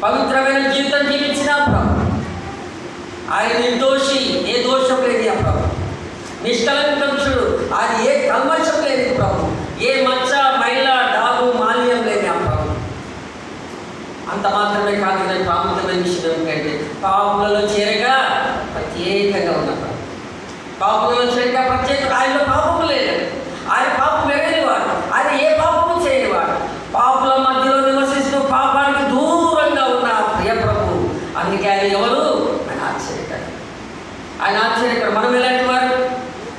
పవిత్రమైన జీవితం జీవించిన ప్రభు, ఆయన నిర్దోషి, ఏ దోషం లేని ఆ ప్రభు, నిష్కలంకషుడు, ఆయన ఏ కల్మషం లేని ప్రభు, ఏ మచ్చ మైల డాగు మాల్యం లేని ఆ ప్రభు. అంత మాత్రమే కాదు, ప్రాముఖ్యమైన విషయం ఏమిటంటే పాపులలో చేరగా ప్రత్యేకంగా ఉన్న ప్రభు. పాపులలో చేరగా ప్రత్యేక, ఆయనలో పాపము లేదు, ఆయన పాపం ఎరగనివాడు, ఆయన ఏ పాపము చేయనివాడు, పాపుల మధ్యలో నివసిస్తూ పాపానికి దూరంగా ఉన్న ప్రియ ప్రభు. అందుకే ఆయన ఎవరు? ఆయన ఆశ్చర్యకరం, ఆయన ఆశ్చర్యకరం. మనం ఎలాంటి వారు?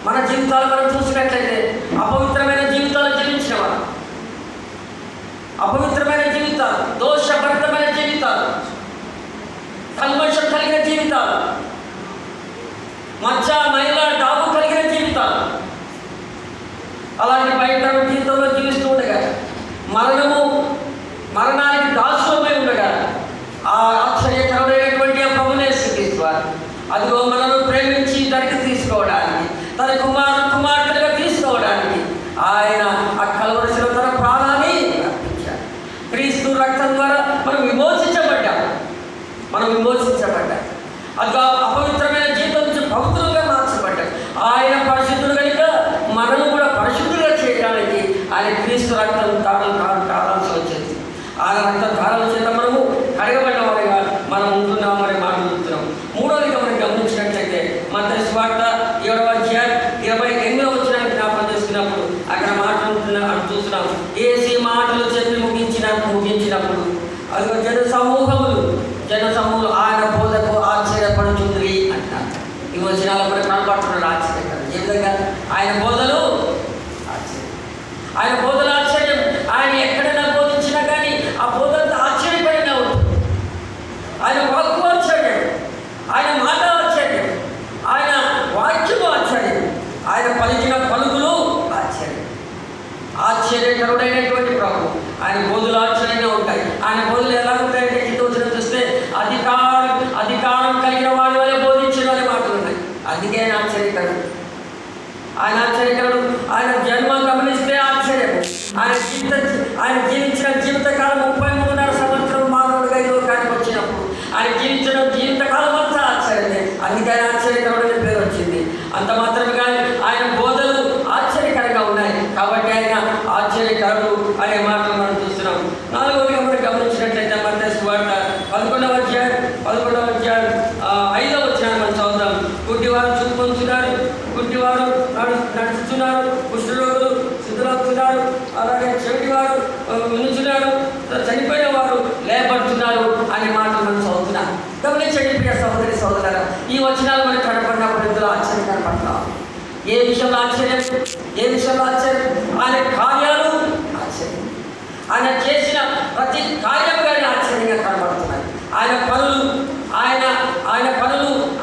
మన జీవితాలు మనం చూసినట్లయితే అపవిత్రమైన జీవితాలు జీవించిన వారు, అపవిత్రమైన జీవితాలు, దోషభరితమైన జీవితాలు, కల్మషం కలిగిన జీవితాలు, మచ్చ మైల డాగు కలిగిన జీవితాలు, అలాంటి బయట జీవితంలో జీవిస్తూ ఉండగా మరణానికి దాసులమై ఉండగా ఆ ఆశ్చర్యకరమైనటువంటి ఆ ప్రభునే స్థితిస్తారు. అదిగో మనను ప్రేమించి తనకి తీసుకోవడానికి, తన కుమార్తెగా తీసుకోవడానికి ఆయన ఆ కలవరశిలో తన ప్రాణాన్ని అర్పించాడు. క్రీస్తు రక్తం ద్వారా మనం విమోచించబడ్డాం. అదిగో అపవిత్రమైన జీవితం నుంచి పవిత్రంగా మార్చబడ్డాం. ఆయన పరిశుద్ధుడు కనుక మనము కూడా పరిశుద్ధులుగా చేయడానికి ఆయన క్రీస్తు రక్తం కావాల్సి వచ్చింది. ఆయన రక్త ధారణ చేత మనము కడగబడిన వారిగా మనం ఉంటున్నామని మాట్లాడుతున్నాం. మూడవదిగా మనం గమనించినట్లయితే మత్తయి సువార్త 7వ అధ్యాయం 28వ వచనాన్ని జ్ఞాపకం చేసుకున్నప్పుడు అక్కడ చూస్తున్నాం. ఏసీ మాటలు చెప్పి ముగించినప్పుడు అదిగో జన సమూహములు ఆయన బోధకు ఆశ్చర్యపడుతుంది అంటారు. ఈ వచనాల మనకు కనబడుతున్నాడు ఆశ్చర్యకరం. ఏ విధంగా? ఆయన బోధలు ఆశ్చర్యం. ఆయన ఎక్కడైనా బోధించినా కానీ ఆ బోధ ఆశ్చర్యకరంగా ఉంటుంది. ఆయన వాక్కు ఆశ్చర్యం, ఆయన మాట ఆశ్చర్యం, ఆయన వాక్యము ఆశ్చర్యం, ఆయన పలికిన పలుకులు ఆశ్చర్యకరుడైనటువంటి ప్రభు. ఆయన బోధులు ఆశ్చర్యంగా ఉంటాయి. ఆయన బోధులు ఎలా ఉంటాయంటే కింద చూస్తే అధికారం కలిగిన వాడి వల్ల బోధించిన వాళ్ళే మాటలు ఉన్నాయి. అందుకే ఆయన ఆశ్చర్యకరుడు. ఆయన జన్మ గమనిస్తే ఆశ్చర్యము. ఆయన జీవించిన జీవితకాలం 33.5 సంవత్సరం మానవుడిగా ఈ లోకానికి వచ్చినప్పుడు ఆయన జీవించిన జీవితకాలం అంతా ఆశ్చర్యమే. అందుకే ఆయన ఆశ్చర్యకరుడనే పేరు వచ్చింది. అంత మాత్రమే కానీ ఆయన బోధలు ఆశ్చర్యకరంగా ఉన్నాయి కాబట్టి ఆయన ఆశ్చర్యకరుడు అనే మాటలు మనం చూస్తున్నాం. 4వదిగా మనం గమనించినట్లయితే మత్తయి సువార్త 11వ అధ్యాయం 5వ వచనాన్ని మనం చదువుతాం. గుడ్డివారు చూపు పొందుతున్నారు, గుడ్డివారు నడుచుతున్నారు, కుష్ఠరోగులు శుద్ధులవుతున్నారు, అలాగే చెవిటివారు వినుచున్నారు, చనిపోయిన వారు లేపడుతున్నారు అనే మాటలు మనం చదువుతున్నాం. గమనించండి ప్రియ సహోదరి సహోదరులారా, ఈ వచనాలు మనకు కనపడినప్పుడు ఇందులో ఆశ్చర్యం కనపడతాం. ఏ విషయంలో ఆశ్చర్యం? ఆయన కార్యాలు ఆశ్చర్యం. ఆయన చేసిన ప్రతి కార్యం కానీ ఆశ్చర్యంగా కనబడుతున్నాయి. ఆయన పనులు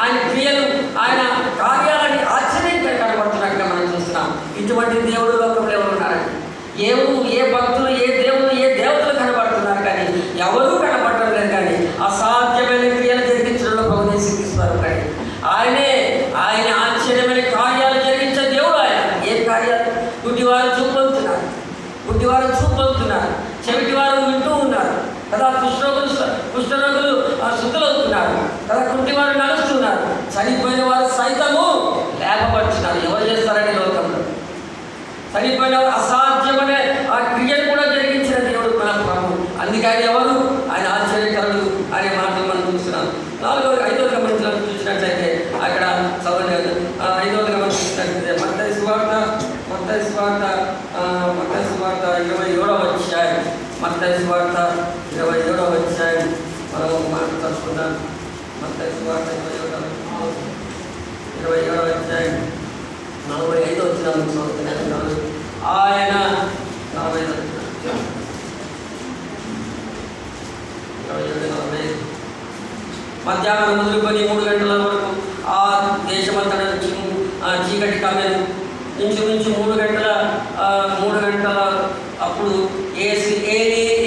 ఆయన క్రియలు, ఆయన కార్యాలని ఆశ్చర్యంగా కనబడుతున్నట్టుగా మనం చూస్తున్నాం. ఇటువంటి దేవుడు లోకంలో ఎవరు ఉన్నారండి? ఏ భక్తులు, ఏ దేవతలు కనబడుతున్నారు కానీ ఎవరూ కనబడటం లేదు. కానీ అసాధ్యమైన క్రియలు జరిగించడంలో ప్రభుని సిద్ధిస్తారు. కానీ ఆయన ఆశ్చర్యమైన కార్యాలు జరిగించే దేవుడు ఆయన. ఏ కార్యాలు? గుడ్డివారు చూపు పొందుతున్నారు, చెవిటివారు వింటూ ఉన్నారు కదా, కుష్ఠరోగులు శుద్ధులవుతున్నారు కదా, కుంటివారు నడుస్తున్నారు, చనిపోయిన వారు సైతము లేపబడుతున్నారు. ఎవరు చేస్తారనే లోకంలో చనిపోయిన వారు అసాధ్యమనే ఆ క్రియను కూడా జరిగించిన దేవుడు మన ప్రభు. అందుకని ఎవరు? ఆయన ఆశ్చర్యకరుడు అనే మాటలు మనం చూస్తున్నాం. 5వదిగా మనం చూసినట్లయితే అక్కడ చదవలేదు. 5వదిగా మనం చూసినట్లయితే మత్తయి సువార్త 27వ అధ్యాయం మత్తయి సువార్త 27వ అధ్యాయం మనం మాట్లాడుకుందాం. మత్తయి సువార్త 27వ అధ్యాయం 45వ వచనం చదువుతున్నాను. ఆయన 45 మధ్యాహ్నం మొదలుకొని 3 గంటల వరకు ఆ దేశమంతా చీకటి కమ్మెను. ఇంచుమించు 3 గంటల అప్పుడు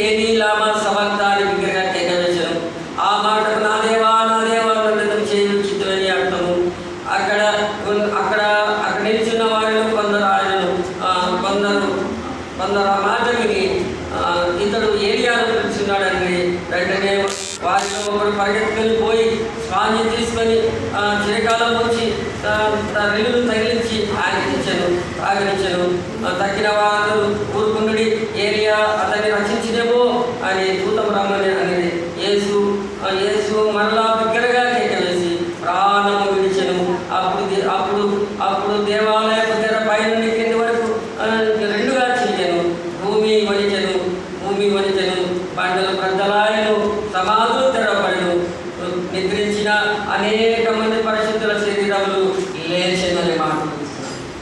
ఏలీ లామా సబక్తాని బిగ్గరగా కేక వేశాను. ఆ మాటకు నా దేవా నన్ను చేయుచితివని అర్థము. అక్కడ నిలిచిన వారిలో కొందరు ఆ మాట విని ఇతడు ఏలియాను పిలుచున్నాడని వెంటనే వారిలో ఒకరు పరిగెత్తుకొని పోయి స్వామిని తీసుకొని చిరకాలం వచ్చి రెల్లులు తగిలించి ఆయనకి ఇచ్చాను, తాగనిచ్చాను. తక్కిన వారు ఊరుకుండి ఏలియా అతన్ని రక్షించినేమో అని దూతం రమ్మని అనేది యేసు మరలా బిగ్గరగా కేక వేసి ప్రాణము విడిచెను. అప్పుడు దేవాలయపు తెర పైన కింది వరకు రెండుగా చిరిగాను. భూమి వణిచెను, బండలు బ్రద్దలాయను, సమాధులు తెరవబడను. నిద్రించిన అనేక మంది పరిశుద్ధుల శరీరములు లేచెను అనే మాటలు.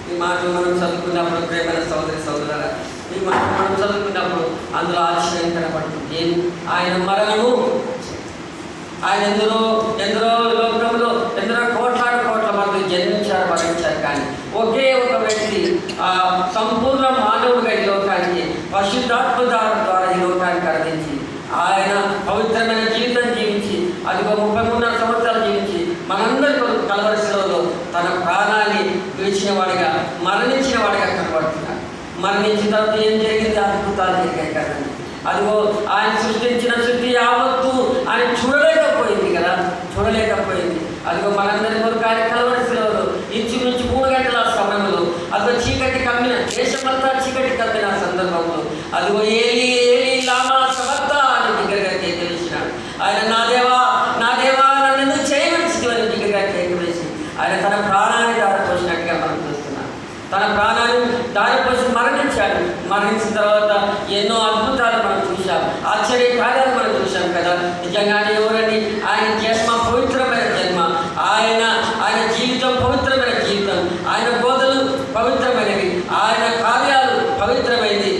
ఈ మాటలు మనం చదువుకున్నప్పుడు ప్రేమైన సోదరులారా, ఈ మాటలు మనం చదువుకున్నప్పుడు అందులో ఆశ్చర్యం కనపడుతుంది. ఆయన మరణము, ఆయన ఎందరో లోకంలో ఎందరో కోట్ల మంది జన్మించారు, మరణించారు. కానీ ఒకే ఒక వ్యక్తి సంపూర్ణ మానవుడిగా ఈ లోకానికి పరిశుద్ధాత్మ ద్వారా ఈ లోకానికి కరణించి ఆయన పవిత్రమైన జీవితం జీవించి అదిగో 33 సంవత్సరాలు జీవించి మనందరి కొరకు కల్వరి శిలువలో తన ప్రాణాన్ని విడిచిన వాడిగా, మరణించిన వాడిగా కనబడుతున్నాడు. మరణించిన తర్వాత ఏం జరిగింది? అద్భుతాలు జరిగాయి కదండి. అదిగో ఆయన సృష్టించిన సృష్టి యావత్తు ఆయన చూడలేకపోయింది. అదిగో మనందరి కొరకు ఆయన కల్వరి శిలువలో ఇంచుమించు 3 గంటల సమయంలో అదిగో చీకటి కమ్మిన దేశమంతా చీకటి కమ్మిన సందర్భంలో అదిగో ఏలీ లామా సబక్తాని అని దగ్గరగా కేకవేసినాడు. ఆయన నా దేవా నన్ను ఎందుకు చేయవలసిందని దగ్గరగా కేకవేసి ఆయన తన ప్రాణాన్ని దారిపోసినట్టుగా మనం చూస్తున్నాం. తన ప్రాణాన్ని దారిపోసి మరణించాడు. మరణించిన తర్వాత ఎన్నో అద్భుతాలు మనం చూసాం, ఆశ్చర్య కార్యాలు మనం చూసాం కదా. నిజంగానే ఎవరని ఆయన జన్మ పవిత్రమైన జన్మ, ఆయన జీవితం పవిత్రమైన జీవితం, ఆయన బోధలు పవిత్రమైనవి, ఆయన కార్యాలు పవిత్రమైనవి.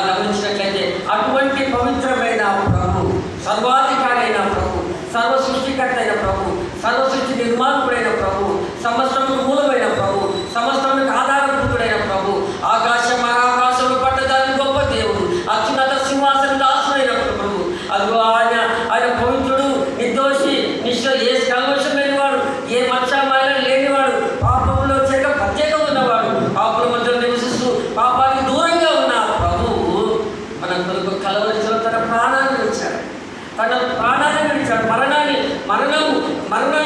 గమనించినట్లయితే అటువంటి పవిత్రమైన ప్రభు, సర్వాధికారి అయిన ప్రభు, సర్వ సృష్టికర్త అయిన ప్రభు, సర్వ సృష్టి నిర్మాణకుడైన ప్రభు, సమస్తముకు మూలమైన ప్రభు, సమస్తమునికి ఆధారభూతుడైన ప్రభు, ఆకాశంలో పట్టదాని గొప్ప దేవుడు, అత్యున్నత సింహాసనం ఆశ్రయిన ప్రభు. అదిగో ఆయన పవిత్రుడు, నిర్దోషి, ఏ కల్మషం లేనివాడు, ఏ మత్సమాయ లేనివాడు, పాపంలో ప్రత్యేకంగా ఉన్నవాడు, పాపల మధ్య నివసిస్తూ పాపానికి దూరంగా ఉన్న ప్రభువు మన కొరకు కల్వరి శిలువలో తన ప్రాణాన్ని విడిచాడు.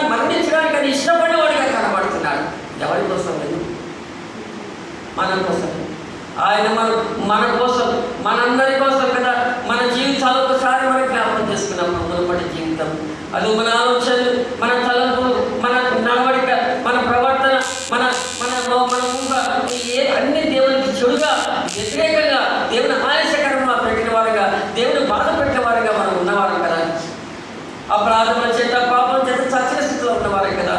మరణించడానికి అది ఇష్టపడేవాడిగా కనబడుతున్నాడు. ఎవరి కోసం? మన కోసం. ఆయన మన కోసం, మనందరి కోసం కదా. మన జీవితాలు ఒకసారి మనం జ్ఞాపకం చేసుకున్నప్పుడు మునుపటి జీవితం, అది మన ఆలోచనలు, మన తలంపులు, మన నడవడిక, మన ప్రవర్తన, మన అన్ని దేవునికి చెడుగా, వ్యతిరేకంగా, దేవుని ఆయాసకరంగా పెట్టిన వారుగా, దేవుని బాధ పెట్టిన వారుగా మనం ఉన్నవారు కదా. అపరాధముల చేత, పాపం చేత చచ్చిన స్థితిలో ఉన్నవారు కదా.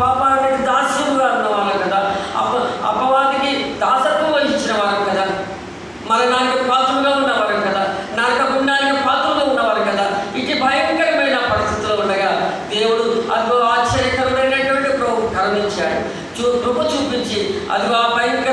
పాపానికి దాస్యముగా ఉన్నవారు కదా. అపవాదికి దాసత్వం వహించిన వారు కదా. మరణానికి పాత్రలుగా ఉన్నవారు కదా. నరక గుండానికి పాత్రలుగా ఉన్నవారు కదా. ఇటు భయంకరమైన పరిస్థితుల్లో ఉండగా దేవుడు అదిగో ఆశ్చర్యకరమైనటువంటి కరుణించాడు, కృప చూపించి అదిగో ఆ భయంకర